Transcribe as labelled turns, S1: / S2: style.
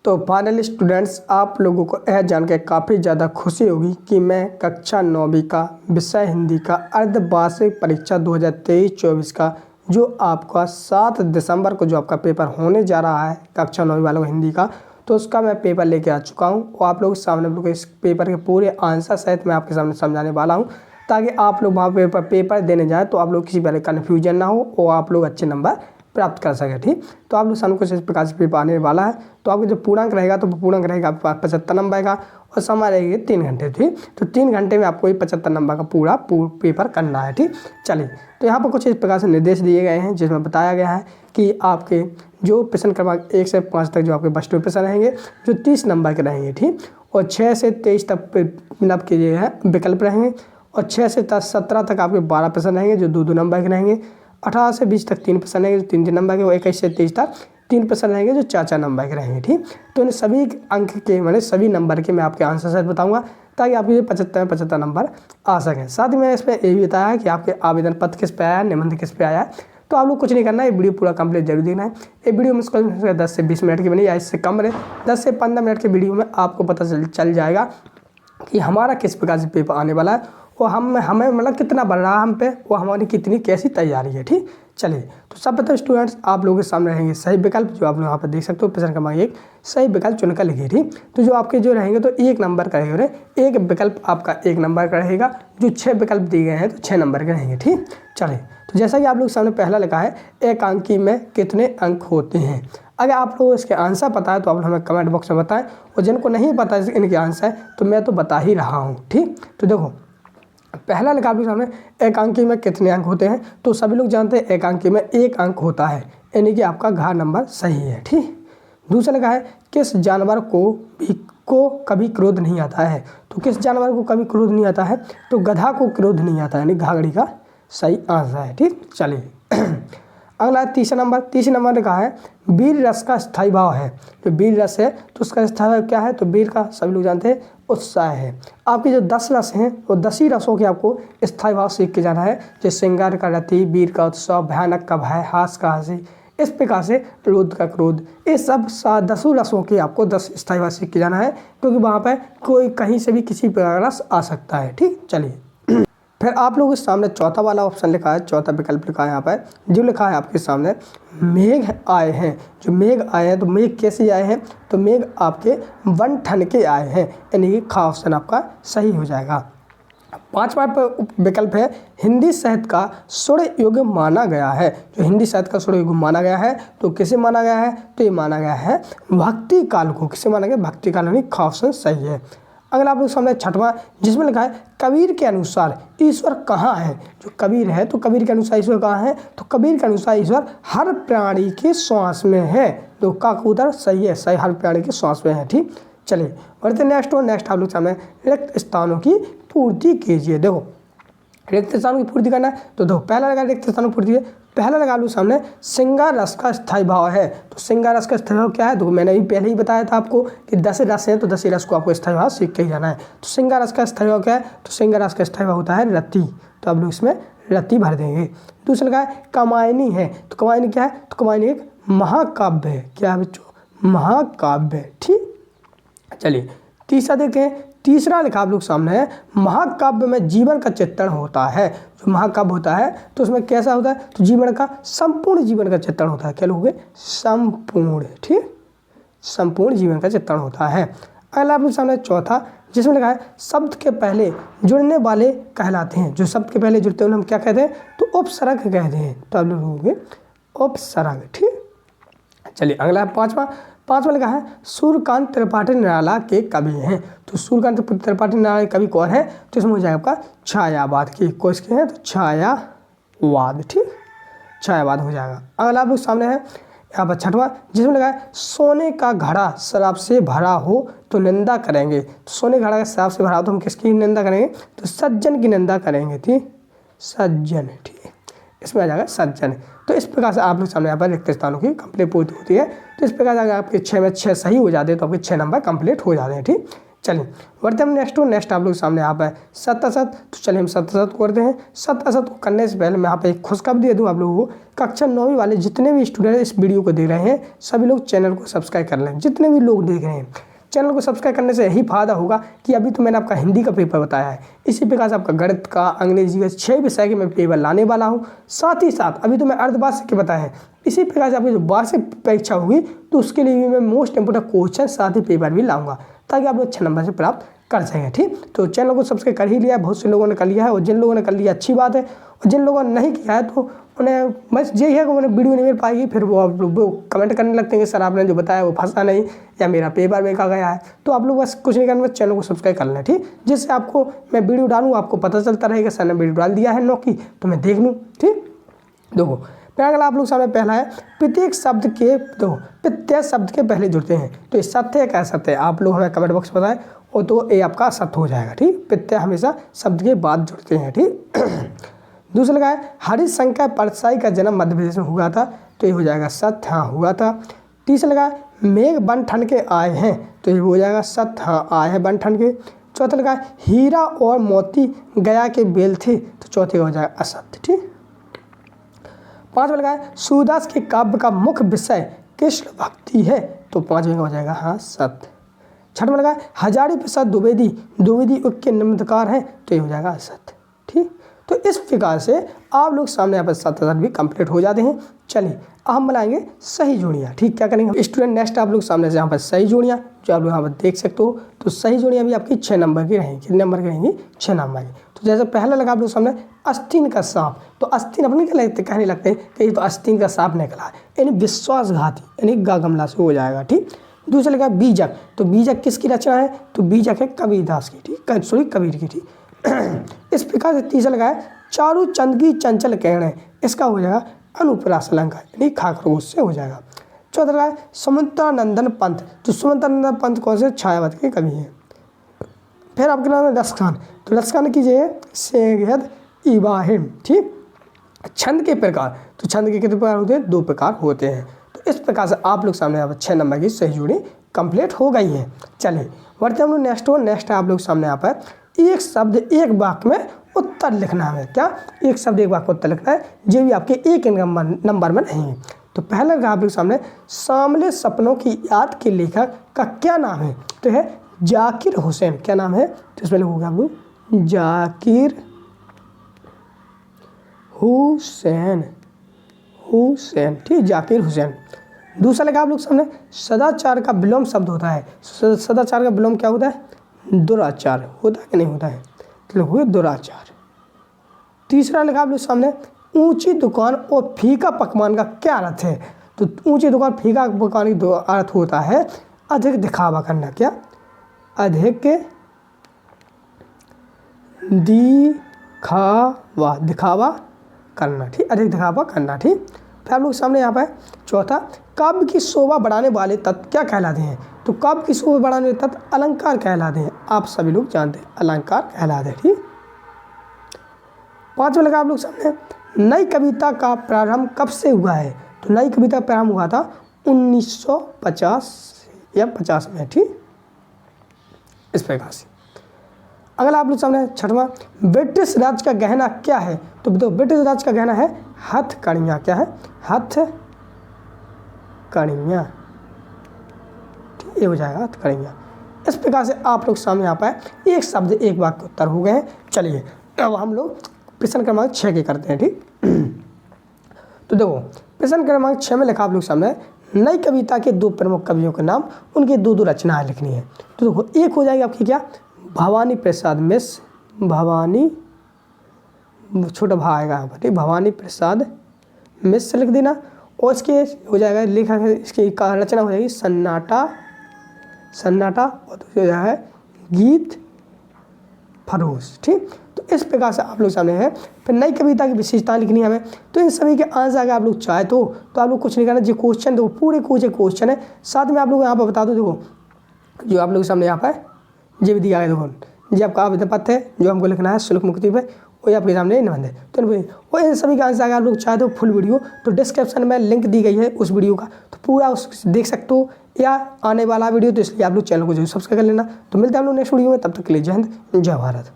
S1: तो finally students, आप लोगों को यह जानकर काफ़ी ज़्यादा खुशी होगी कि मैं कक्षा 9वीं का विषय हिंदी का अर्धवार्षिक परीक्षा 2023-24 का जो आपका 7 दिसंबर को जो आपका पेपर होने जा रहा है कक्षा 9वीं वालों को हिंदी का, तो उसका मैं पेपर लेके आ चुका हूँ और आप लोगों के सामने इस पेपर के पूरे आंसर सहित मैं आपके सामने समझाने वाला हूँ, ताकि आप लोग वहाँ पेपर देने जाएँ तो आप लोग किसी प्रकार कन्फ्यूजन ना हो और आप लोग अच्छे नंबर प्राप्त कर सके। ठीक, तो आप लोग सामने कुछ इस प्रकार से पेपर आने वाला है। तो आपका जो पूर्णांक रहेगा तो पूर्णांक रहेगा आपके पास 75 नंबर का और समय रहेगी 3 घंटे। ठीक, तो 3 घंटे में आपको ये 75 नंबर का पूरा पेपर करना है। ठीक, चलिए, तो यहाँ पर कुछ इस प्रकार से निर्देश दिए गए हैं जिसमें बताया गया है कि आपके जो प्रश्न क्रमांक 1 से 5 तक जो आपके बस्ट प्रश्न रहेंगे जो 30 नंबर के रहेंगे। ठीक, और 6 से 23 तक मतलब के ये है विकल्प रहेंगे और 6 से 17 तक आपके 12 प्रश्न रहेंगे जो 2-2 नंबर के रहेंगे। 18 से 20 तक 3 प्रश्न रहेंगे जो 3-3 नंबर के, और 21 से 23 तक 3 प्रश्न रहेंगे जो 4-4 नंबर के रहेंगे। ठीक, तो इन सभी अंक के मैंने सभी नंबर के मैं आपके आंसर सहित बताऊंगा ताकि आपके ये 75 नंबर आ सकें। साथ ही मैंने इसमें ये भी बताया है कि आपके आवेदन पत्र किस पे आया है, निबंध किस पे आया है। तो आप लोग कुछ नहीं करना है, ये वीडियो पूरा कंप्लीट जरूर देखना है। ये वीडियो मुश्किल से 10 से 20 मिनट की बनी या इससे कम रहे। 10 से 15 मिनट की वीडियो में आपको पता चल जाएगा कि हमारा किस प्रकार से पेपर आने वाला है और हमें मतलब कितना बढ़ रहा है हम पे और हमारी कितनी कैसी तैयारी है। ठीक, चलिए, तो सब पता स्टूडेंट्स आप लोगों के सामने रहेंगे सही विकल्प जो आप लोग यहाँ पर देख सकते हो। प्रश्न क्रमांक 1 सही विकल्प चुनकर लिखिए। ठीक, तो जो आपके जो रहेंगे तो 1 नंबर का रहेगा, एक विकल्प आपका 1 नंबर का रहेगा। जो 6 विकल्प दिए गए हैं तो 6 नंबर के रहेंगे। ठीक, चलिए, तो जैसा कि आप लोग सामने पहला लिखा है एकांकी में कितने अंक होते हैं। अगर आप लोगों को इसके आंसर पता है तो आप लोग हमें कमेंट बॉक्स में बताएं, और जिनको नहीं पता है इनके आंसर तो मैं तो बता ही रहा हूँ। ठीक, तो देखो पहला लिखा आपके सामने एकांकी में कितने अंक होते हैं, तो सभी लोग जानते हैं एकांकी में 1 अंक होता है, यानी कि आपका घ नंबर सही है। ठीक, दूसरा लिखा है किस जानवर को कभी क्रोध नहीं आता है, तो किस जानवर को कभी क्रोध नहीं आता है, तो गधा को क्रोध नहीं आता है, यानी घाघड़ी का सही आंसर है। ठीक, चलिए अगला है तीसरा नंबर लिखा है वीर रस का स्थायी भाव है। जो वीर रस है तो उसका स्थायी भाव क्या है, तो वीर का सभी लोग जानते हैं उत्साह है। आपके जो 10 रस हैं वो 10 ही रसों के आपको स्थायी भाव सीख के जाना है, जैसे श्रृंगार का रति, वीर का उत्सव, भयानक का भय, हास का हंसी, इस प्रकार से क्रोध का क्रोध, ये सब 10 रसों के आपको 10 स्थायी भाव सीख के जाना है, क्योंकि वहाँ पर कोई कहीं से भी किसी प्रकार का रस आ सकता है। ठीक, चलिए फिर आप लोगों के सामने चौथा वाला ऑप्शन लिखा है, चौथा विकल्प लिखा है यहाँ पर, जो लिखा है आपके सामने मेघ आए हैं। जो मेघ आए हैं तो मेघ कैसे आए हैं, तो मेघ आपके वन ठन के आए हैं, यानी कि खा ऑप्शन आपका सही हो जाएगा। 5वां विकल्प है हिंदी साहित्य का स्वर्ण युग माना गया है। जो हिंदी साहित्य का स्वर्ण युग माना गया है तो किसे माना गया है, तो ये माना गया है भक्ति काल को। किसे माना गया, भक्ति काल, यानी खा ऑप्शन सही है। अगला आप लोग सामने 6वां जिसमें लिखा है कबीर के अनुसार ईश्वर कहाँ है। जो कबीर है तो कबीर के अनुसार ईश्वर कहाँ है, तो कबीर के अनुसार ईश्वर हर प्राणी के श्वास में है। तो का उत्तर सही है, सही हर प्राणी के श्वास में है। ठीक, चलिए बढ़ते नेक्स्ट आप लोग सामने रिक्त स्थानों की पूर्ति कीजिए। देखो रिक्त स्थानों की पूर्ति करना है तो देखो पहला लगा रिक्त स्थानों की पूर्ति, पहला लगा लो सामने श्रृंगार रस का स्थायी भाव है। तो श्रृंगार रस का स्थायी भाव क्या है, तो मैंने भी पहले ही बताया था आपको कि 10 रस हैं तो 10 रस को आपको स्थायी भाव सीख के ही जाना है। तो श्रृंगार रस का स्थायी भाव क्या है, तो श्रृंगार रस का स्थायी भाव होता है रति, तो आप लोग इसमें रति भर देंगे। दूसरा लगा है कमायनी है, तो कमायनी क्या है, तो कमायनी एक महाकाव्य है। क्या है बच्चों, महाकाव्य। ठीक, चलिए तीसरा देखते हैं। तीसरा लिखा आप लोग सामने है महाकाव्य में जीवन का चित्रण होता है। जो महाकाव्य होता है तो उसमें कैसा होता है, तो जीवन का संपूर्ण जीवन का चित्रण होता है। क्या लोगे, संपूर्ण। ठीक, संपूर्ण जीवन का चित्रण होता है। अगला आप लोग सामने चौथा जिसमें लिखा है शब्द के पहले जुड़ने वाले कहलाते हैं। जो शब्द के पहले जुड़ते हैं हम क्या कहते हैं, तो उपसर्ग कहते हैं। तो आप लोग लोगे उपसर्ग। ठीक, चलिए अगला है पांचवा लिखा है सूर्यकांत त्रिपाठी निराला के कवि हैं। तो सूर्यकांत त्रिपाठी निराला के कवि कौन है, तो इसमें हो जाएगा आपका छायावाद की। किसके हैं, तो छायावाद। ठीक, छायावाद हो जाएगा। अगला आप लोग सामने है यहाँ पर 6वां जिसमें लगा है सोने का घड़ा शराब से भरा हो तो निंदा करेंगे। तो सोने का घड़ा शराब से भरा हो तो हम किसकी निंदा करेंगे, तो सज्जन की निंदा करेंगे। ठीक, सज्जन। ठीक, इसमें आ जाएगा सज्जन। तो इस प्रकार से आप लोग सामने यहाँ पर रिक्त स्थानों की कंप्लीट पूर्ति होती है। तो इस प्रकार से अगर आपके 6 में 6 सही हो जाते हैं तो आपके 6 नंबर कंप्लीट हो जाते हैं। ठीक, चलिए बढ़ते हम नेक्स्ट आप लोग सामने यहाँ पे सत असत। तो चलिए हम सत असत को करते हैं। सत असत को करने से पहले मैं यहाँ पे एक खुशखबरी दे दूँ आप लोगों को। कक्षा 9वीं वाले जितने भी स्टूडेंट इस वीडियो को देख रहे हैं सभी लोग चैनल को सब्सक्राइब कर लें। जितने भी लोग देख रहे हैं चैनल को सब्सक्राइब करने से यही फायदा होगा कि अभी तो मैंने आपका हिंदी का पेपर बताया है, इसी प्रकार से आपका गणित का, अंग्रेजी का 6 विषय के मैं पेपर लाने वाला हूँ। साथ ही साथ अभी तो मैं अर्धवार्षिक के बताया है, इसी प्रकार से आपकी जो वार्षिक परीक्षा होगी तो उसके लिए भी मैं मोस्ट इंपोर्टेंट क्वेश्चन साथ ही पेपर भी लाऊंगा ताकि आप लोग अच्छे नंबर से प्राप्त कर सकें। ठीक, तो चैनल को सब्सक्राइब कर ही लिया है, बहुत से लोगों ने कर लिया है, और जिन लोगों ने कर लिया अच्छी बात है, और जिन लोगों ने नहीं किया है तो उन्हें बस यही है कि उन्हें वीडियो नहीं मिल पाएगी, फिर वो आप लोग कमेंट करने लगते हैं कि सर आपने जो बताया वो फंसा नहीं या मेरा पेपर बेकार गया है। तो आप लोग बस कुछ नहीं करना, बस चैनल को सब्सक्राइब कर लें। ठीक, जिससे आपको मैं वीडियो डालूँ आपको पता चलता रहेगा सर ने वीडियो डाल दिया है 9 की, तो मैं देख लूँ। ठीक, देखो फिर अगला आप लोग सामने पहला है प्रत्येक शब्द के प्रत्यय शब्द के पहले जुड़ते हैं। तो ये सत्य है क्या सत्य है, आप लोग हमें कमेंट बॉक्स में बताएं, और तो ये आपका सत्य हो जाएगा। ठीक, प्रत्यय हमेशा शब्द के बाद जुड़ते हैं। ठीक, दूसरा लगा है हरिशंकर परसाई का जन्म मध्य प्रदेश में हुआ था। तो ये हो जाएगा सत्य, हाँ हुआ था। तीसरा लगा है मेघ बन ठन के आए हैं। तो ये हो जाएगा सत्य, हाँ आए हैं बन ठन के। चौथा लगा है हीरा और मोती गया के बेल थे। तो चौथे हो जाएगा असत्य। ठीक, पांचवा लगा है सूरदास के काव्य का मुख्य विषय कृष्ण भक्ति है। तो पांचवें का हो जाएगा हाँ सत्य। छठवां लगा है हजारी प्रसाद द्विवेदी के निम्नकार हैं। तो ये हो जाएगा असत्य। ठीक, तो इस प्रकार से आप लोग सामने यहाँ पर 7 भी कंप्लीट हो जाते हैं। चलिए अब हम बनाएंगे सही जोड़ियाँ। ठीक, क्या करेंगे स्टूडेंट नेक्स्ट आप लोग सामने से यहाँ पर सही जोड़ियाँ जो आप लोग यहाँ पर देख सकते हो। तो सही जोड़ियाँ भी आपकी 6 नंबर की रहेंगी। कितने नंबर की रहेंगी? 6 नंबर की। तो जैसे पहला लगा आप लोग सामने आस्तीन का सांप। तो आस्तीन अपने क्या लगते कहने लगते हैं कि ये तो आस्तीन का सांप निकला है, यानी विश्वासघाती, यानी गागमला से हो जाएगा। ठीक, दूसरा लगा बीजक। तो बीजक किसकी रचना है? तो बीजक है कबीरदास की। ठीक, सॉरी कबीर की। ठीक, इस प्रकार से तीसरा लगा है चारू चंद की चंचल कहण है। इसका हो जाएगा अनुप्रास अलंकार, यानी खाखरगोश से हो जाएगा। चौथा लगा है सुमंत्रानंदन पंत। तो सुमंत्रानंदन पंत कौन से? छायावत के कवि हैं। फिर आपके नाम है रसखान। तो रसखान कीजिए सैयद इब्राहिम। ठीक, छंद के प्रकार। तो छंद के कितने प्रकार होते हैं? 2 प्रकार होते हैं। तो इस प्रकार से आप लोग सामने यहाँ पर 6 नंबर की सही जोड़ी कंप्लीट हो गई है। चलिए बढ़ते हम लोग नेक्स्ट आप लोग सामने यहाँ पर एक शब्द एक वाक्य में उत्तर लिखना है। क्या? एक शब्द एक वाक्य में उत्तर लिखना है, जो भी आपके एक नंबर में नहीं है। तो पहला रहा आप लोग सामने सामले सपनों की याद के लेखक का क्या नाम है? तो है जाकिर हुसैन। क्या नाम है? तो इसमें लिखोगे आप लोग जाकिर हुसैन। ठीक, जाकिर हुसैन। दूसरा लगा आप लोग सामने सदाचार का विलोम शब्द होता है। सदाचार का विलोम क्या होता है? दुराचार। होता है कि नहीं होता है? तो लिखोगे दुराचार। तीसरा लगा आप लोग सामने ऊंची दुकान और फीका पकवान का क्या अर्थ है? तो ऊंची दुकान फीका पकवान का अर्थ होता है अधिक दिखावा करना। क्या? अधिक दिखावा करना। ठीक, अधिक दिखावा करना। ठीक, फिर आप लोग सामने यहाँ पर चौथा काव्य की शोभा बढ़ाने वाले तत्व क्या कहलाते हैं? तो काव्य की शोभा बढ़ाने वाले तत्व अलंकार कहलाते हैं। आप सभी लोग जानते हैं अलंकार कहलाते हैं। ठीक, पांचवा लगा आप लोग सामने नई कविता का प्रारंभ कब से हुआ है? तो नई कविता प्रारंभ हुआ था 1950 या 50 में। ठीक, इस प्रकार से। अगला आप लोग सामने छठवां ब्रिटिश राज का गहना क्या है? तो ब्रिटिश राज का गहना है हथकड़ियाँ। क्या है? हथकड़ियाँ। ठीक, ये हो जाएगा हथकड़ियाँ। इस प्रकार से आप लोग सामने यहाँ पर एक शब्द एक वाक्य उत्तर हो गए हैं। चलिए अब हम लोग प्रश्न क्रमांक 6 के करते हैं। ठीक, तो देखो प्रश्न क्रमांक 6 में लिखा आप लोग सामने नई कविता के 2 प्रमुख कवियों के नाम, उनकी 2 रचनाएं लिखनी है। तो देखो एक हो जाएगी आपकी क्या? भवानी प्रसाद मिश्र। भवानी छोटा भा आएगा यहाँ पर। ठीक, भवानी प्रसाद मिश्र लिख देना। और इसके हो जाएगा लिखा है, इसकी रचना हो जाएगी सन्नाटा। और हो जाएगा गीत फरोश। ठीक, तो इस प्रकार से आप लोग सामने है। फिर नई कविता की विशेषताएं लिखनी है हमें। तो इन सभी के आंसर अगर आप लोग चाहे तो आप लोग कुछ नहीं करना। जो क्वेश्चन देखो पूरे क्वेश्चन है, साथ में आप लोग यहाँ पर बता दो। देखो जो आप लोग सामने यहाँ पर ये भी दिया है। देखो जी आपका आवेदन पत्र है जो हमको लिखना है शुल्क मुक्ति पे, कोई आपके सामने नहीं बंद है। तो वो इन सभी का आंसर अगर आप लोग चाहते हो फुल वीडियो तो डिस्क्रिप्शन में लिंक दी गई है उस वीडियो का, तो पूरा उस देख सकते हो, या आने वाला वीडियो, तो इसलिए आप लोग चैनल को जरूर सब्सक्राइब कर लेना। तो मिलते हैं हम लोग नेक्स्ट वीडियो में, तब तक के लिए जय हिंद जय भारत।